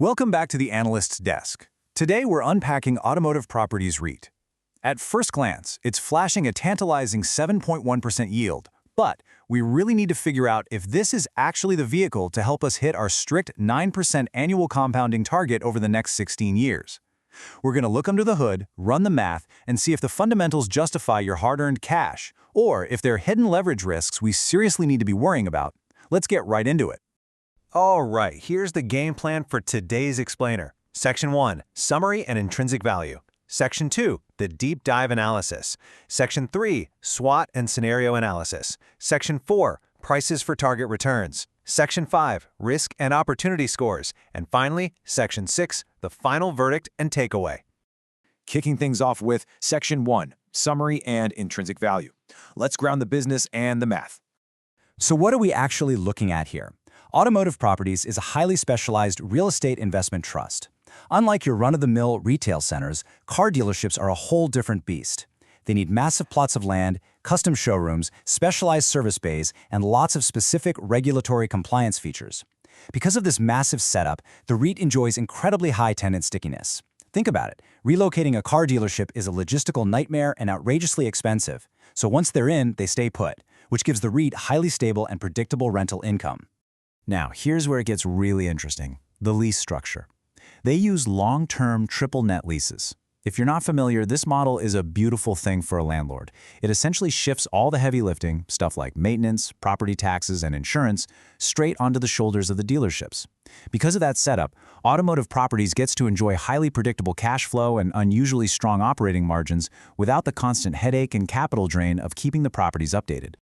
Welcome back to the Analyst's Desk. Today we're unpacking Automotive Properties REIT. At first glance, it's flashing a tantalizing 7.1% yield, but we really need to figure out if this is actually the vehicle to help us hit our strict 9% annual compounding target over the next 16 years. We're going to look under the hood, run the math, and see if the fundamentals justify your hard-earned cash, or if there are hidden leverage risks we seriously need to be worrying about. Let's get right into it. All right, here's the game plan for today's explainer. Section 1, Summary and Intrinsic Value. Section 2, the Deep Dive Analysis. Section 3, SWOT and Scenario Analysis. Section 4, Prices for Target Returns. Section 5, Risk and Opportunity Scores. And finally, Section 6, the Final Verdict and Takeaway. Kicking things off with Section 1, Summary and Intrinsic Value. Let's ground the business and the math. So what are we actually looking at here? Automotive Properties is a highly specialized real estate investment trust. Unlike your run-of-the-mill retail centers, car dealerships are a whole different beast. They need massive plots of land, custom showrooms, specialized service bays, and lots of specific regulatory compliance features. Because of this massive setup, the REIT enjoys incredibly high tenant stickiness. Think about it. Relocating a car dealership is a logistical nightmare and outrageously expensive. So once they're in, they stay put, which gives the REIT highly stable and predictable rental income. Now, here's where it gets really interesting: the lease structure. They use long-term triple net leases. If you're not familiar, this model is a beautiful thing for a landlord. It essentially shifts all the heavy lifting, stuff like maintenance, property taxes, and insurance, straight onto the shoulders of the dealerships. Because of that setup, Automotive Properties gets to enjoy highly predictable cash flow and unusually strong operating margins without the constant headache and capital drain of keeping the properties updated.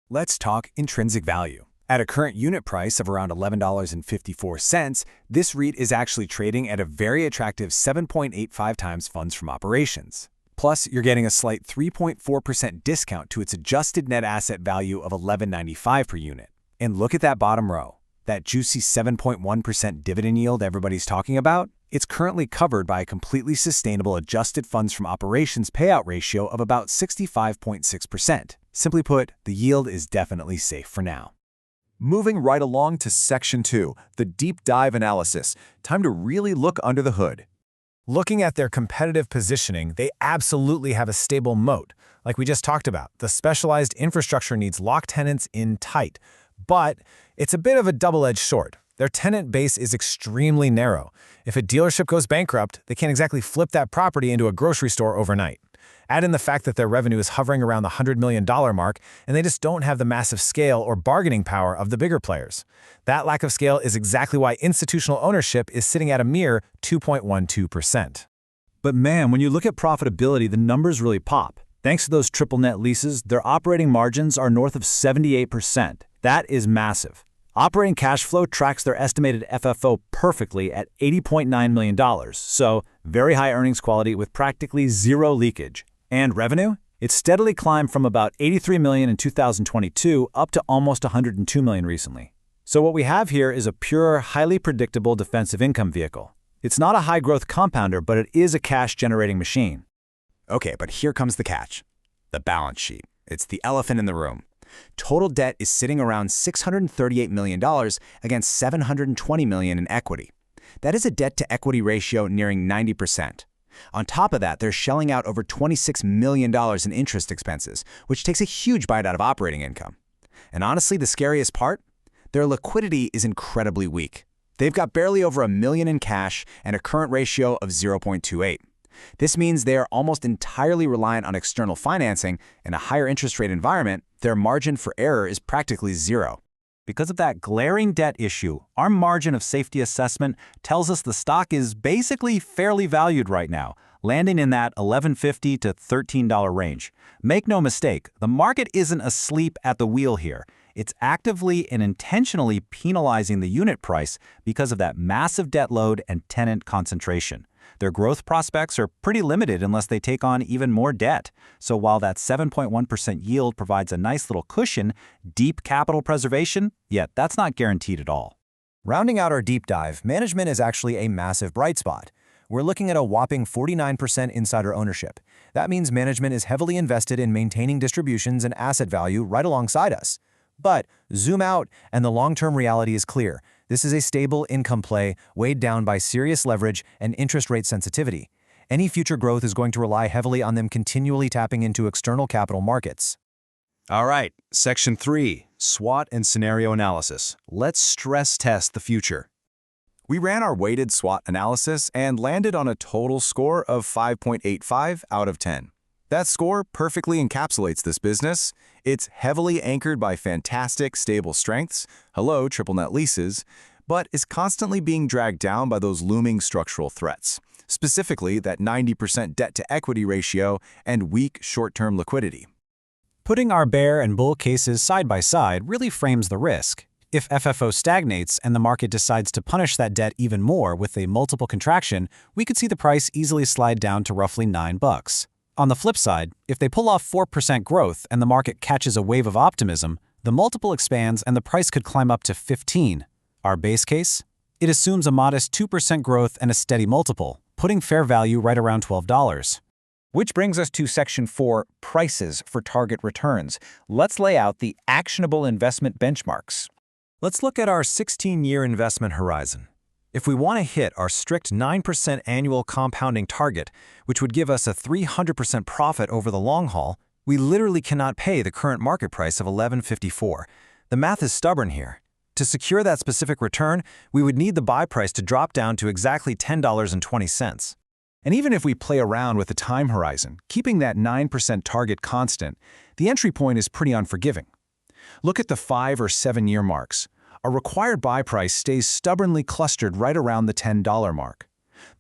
Let's talk intrinsic value. At a current unit price of around $11.54, this REIT is actually trading at a very attractive 7.85 times funds from operations. Plus, you're getting a slight 3.4% discount to its adjusted net asset value of $11.95 per unit. And look at that bottom row, that juicy 7.1% dividend yield everybody's talking about. It's currently covered by a completely sustainable adjusted funds from operations payout ratio of about 65.6%. Simply put, the yield is definitely safe for now. Moving right along to Section 2, the Deep Dive Analysis. Time to really look under the hood. Looking at their competitive positioning, they absolutely have a stable moat. Like we just talked about, the specialized infrastructure needs lock tenants in tight. But it's a bit of a double-edged sword. Their tenant base is extremely narrow. If a dealership goes bankrupt, they can't exactly flip that property into a grocery store overnight. Add in the fact that their revenue is hovering around the $100 million mark, and they just don't have the massive scale or bargaining power of the bigger players. That lack of scale is exactly why institutional ownership is sitting at a mere 2.12%. But man, when you look at profitability, the numbers really pop. Thanks to those triple net leases, their operating margins are north of 78%. That is massive. Operating cash flow tracks their estimated FFO perfectly at $80.9 million, so very high earnings quality with practically zero leakage. And revenue? It steadily climbed from about $83 million in 2022 up to almost $102 million recently. So what we have here is a pure, highly predictable defensive income vehicle. It's not a high-growth compounder, but it is a cash-generating machine. Okay, but here comes the catch. The balance sheet. It's the elephant in the room. Total debt is sitting around $638 million against $720 million in equity. That is a debt-to-equity ratio nearing 90%. On top of that, they're shelling out over $26 million in interest expenses, which takes a huge bite out of operating income. And honestly, the scariest part? Their liquidity is incredibly weak. They've got barely over $1 million in cash and a current ratio of 0.28. This means they are almost entirely reliant on external financing. In a higher interest rate environment, their margin for error is practically zero. Because of that glaring debt issue, our margin of safety assessment tells us the stock is basically fairly valued right now, landing in that $11.50 to $13 range. Make no mistake, the market isn't asleep at the wheel here. It's actively and intentionally penalizing the unit price because of that massive debt load and tenant concentration. Their growth prospects are pretty limited unless they take on even more debt. So while that 7.1% yield provides a nice little cushion, deep capital preservation, yeah, that's not guaranteed at all. Rounding out our deep dive, management is actually a massive bright spot. We're looking at a whopping 49% insider ownership. That means management is heavily invested in maintaining distributions and asset value right alongside us. But zoom out, and the long-term reality is clear. This is a stable income play weighed down by serious leverage and interest rate sensitivity. Any future growth is going to rely heavily on them continually tapping into external capital markets. All right, Section 3, SWOT and Scenario Analysis. Let's stress test the future. We ran our weighted SWOT analysis and landed on a total score of 5.85 out of 10. That score perfectly encapsulates this business. It's heavily anchored by fantastic, stable strengths, hello, triple net leases, but is constantly being dragged down by those looming structural threats, specifically that 90% debt-to-equity ratio and weak short-term liquidity. Putting our bear and bull cases side by side really frames the risk. If FFO stagnates and the market decides to punish that debt even more with a multiple contraction, we could see the price easily slide down to roughly $9. On the flip side, if they pull off 4% growth and the market catches a wave of optimism, the multiple expands and the price could climb up to 15. Our base case? It assumes a modest 2% growth and a steady multiple, putting fair value right around $12. Which brings us to Section 4, Prices for Target Returns. Let's lay out the actionable investment benchmarks. Let's look at our 16-year investment horizon. If we want to hit our strict 9% annual compounding target, which would give us a 300% profit over the long haul, we literally cannot pay the current market price of $11.54. The math is stubborn here. To secure that specific return, we would need the buy price to drop down to exactly $10.20. And even if we play around with the time horizon, keeping that 9% target constant, the entry point is pretty unforgiving. Look at the 5 or 7 year marks. Our required buy price stays stubbornly clustered right around the $10 mark.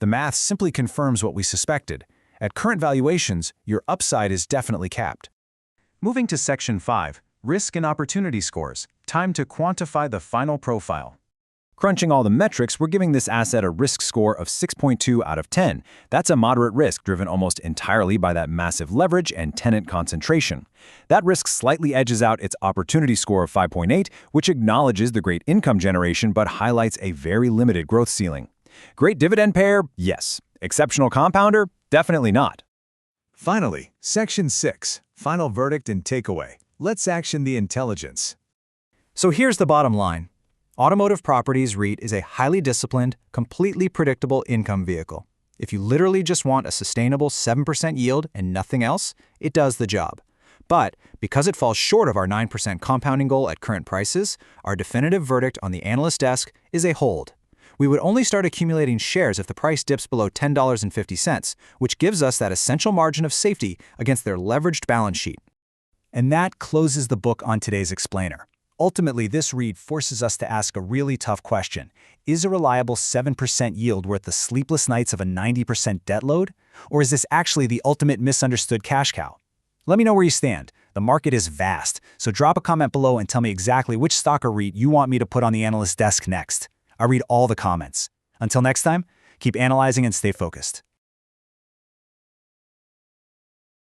The math simply confirms what we suspected. At current valuations, your upside is definitely capped. Moving to Section 5, Risk and Opportunity Scores. Time to quantify the final profile. Crunching all the metrics, we're giving this asset a risk score of 6.2 out of 10. That's a moderate risk driven almost entirely by that massive leverage and tenant concentration. That risk slightly edges out its opportunity score of 5.8, which acknowledges the great income generation but highlights a very limited growth ceiling. Great dividend payer? Yes. Exceptional compounder? Definitely not. Finally, Section 6, Final Verdict and Takeaway. Let's action the intelligence. So here's the bottom line. Automotive Properties REIT is a highly disciplined, completely predictable income vehicle. If you literally just want a sustainable 7% yield and nothing else, it does the job. But because it falls short of our 9% compounding goal at current prices, our definitive verdict on the analyst desk is a hold. We would only start accumulating shares if the price dips below $10.50, which gives us that essential margin of safety against their leveraged balance sheet. And that closes the book on today's explainer. Ultimately, this read forces us to ask a really tough question. Is a reliable 7% yield worth the sleepless nights of a 90% debt load? Or is this actually the ultimate misunderstood cash cow? Let me know where you stand. The market is vast, so drop a comment below and tell me exactly which stock or REIT you want me to put on the analyst desk next. I read all the comments. Until next time, keep analyzing and stay focused.